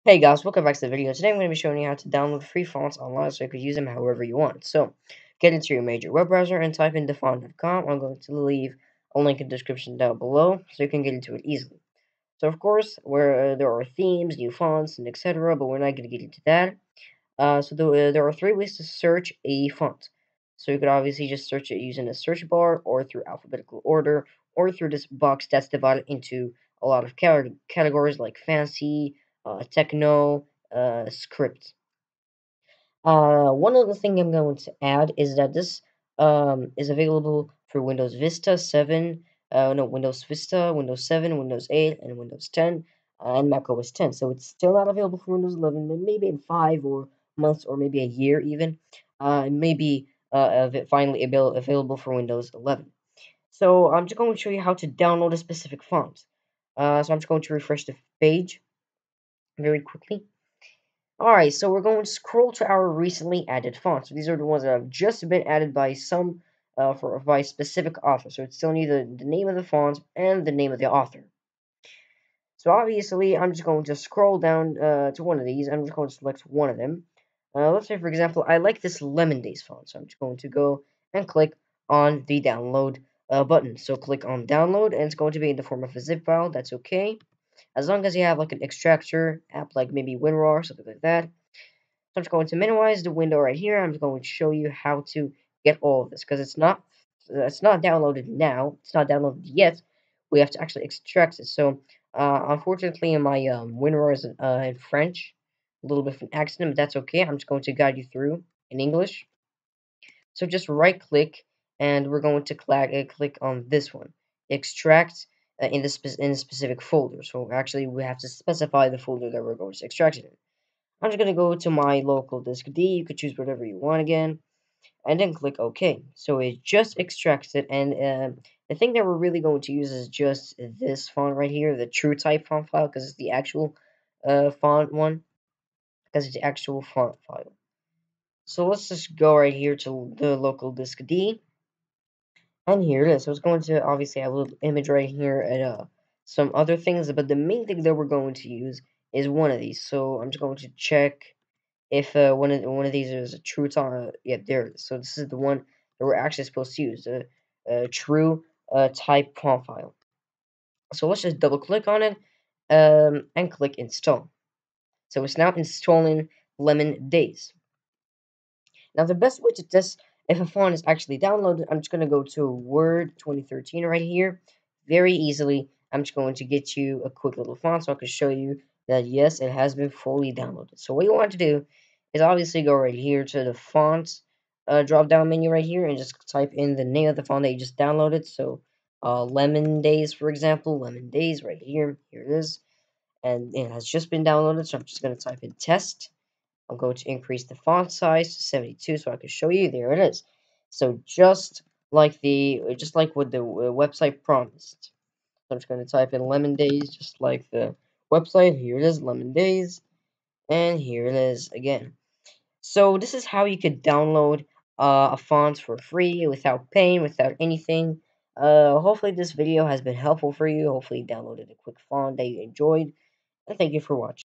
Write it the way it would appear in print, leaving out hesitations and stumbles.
Hey guys, welcome back to the video. Today I'm going to be showing you how to download free fonts online so you could use them however you want. So, get into your major web browser and type in defont.com. I'm going to leave a link in the description down below so you can get into it easily. So, of course, where there are themes, new fonts, and etc., but we're not going to get into that. There are three ways to search a font. So you could obviously just search it using a search bar, or through alphabetical order, or through this box that's divided into a lot of categories like fancy, techno, script. One other thing I'm going to add is that this is available for Windows Vista 7, no, Windows Vista, Windows 7, Windows 8, and Windows 10, and Mac OS 10. So it's still not available for Windows 11, but maybe in 5 or months or maybe a year even. Maybe finally available for Windows 11. So I'm just going to show you how to download a specific font. So I'm just going to refresh the page very quickly. Alright, so we're going to scroll to our recently added fonts. So these are the ones that have just been added by by specific author. So it's telling you the name of the font and the name of the author. So obviously, I'm just going to scroll down to one of these. I'm just going to select one of them. Let's say, for example, I like this Lemon Days font. So I'm just going to go and click on the download button. So click on download, and it's going to be in the form of a zip file. That's okay. As long as you have like an extractor app like maybe WinRAR or something like that. So I'm just going to minimize the window right here. I'm just going to show you how to get all of this because it's not downloaded now. It's not downloaded yet. We have to actually extract it. So unfortunately, in my WinRAR is in French, a little bit of an accident, but that's okay. I'm just going to guide you through in English. So just right click, and we're going to click on this one, extract in a specific folder. So actually, we have to specify the folder that we're going to extract it in. I'm just going to go to my local disk D. You could choose whatever you want again, and then click OK. So it just extracts it, and the thing that we're really going to use is just this font right here, the true type font file, because it's the actual font one, because it's the actual font file. So let's just go right here to the local disk D, and here it is. So it's going to obviously have a little image right here and some other things, but the main thing that we're going to use is one of these. So I'm just going to check if one of these is a true type. Yeah, there it is. So this is the one that we're actually supposed to use, a true type font file. So let's just double click on it and click install. So it's now installing Lemon Days. Now the best way to test if a font is actually downloaded, I'm just going to go to Word 2013 right here. Very easily, I'm just going to get you a quick little font so I can show you that yes, it has been fully downloaded. So what you want to do is obviously go right here to the font drop down menu right here and just type in the name of the font that you just downloaded. So Lemon Days, for example, Lemon Days right here. Here it is. And it has just been downloaded. So I'm just going to type in test. I'm going to increase the font size to 72 so I can show you. There it is. So just like what the website promised. So I'm just going to type in Lemon Days, just like the website. Here it is, Lemon Days, and here it is again. So this is how you could download a font for free without paying, without anything. Hopefully this video has been helpful for you. Hopefully you downloaded a quick font that you enjoyed, and thank you for watching.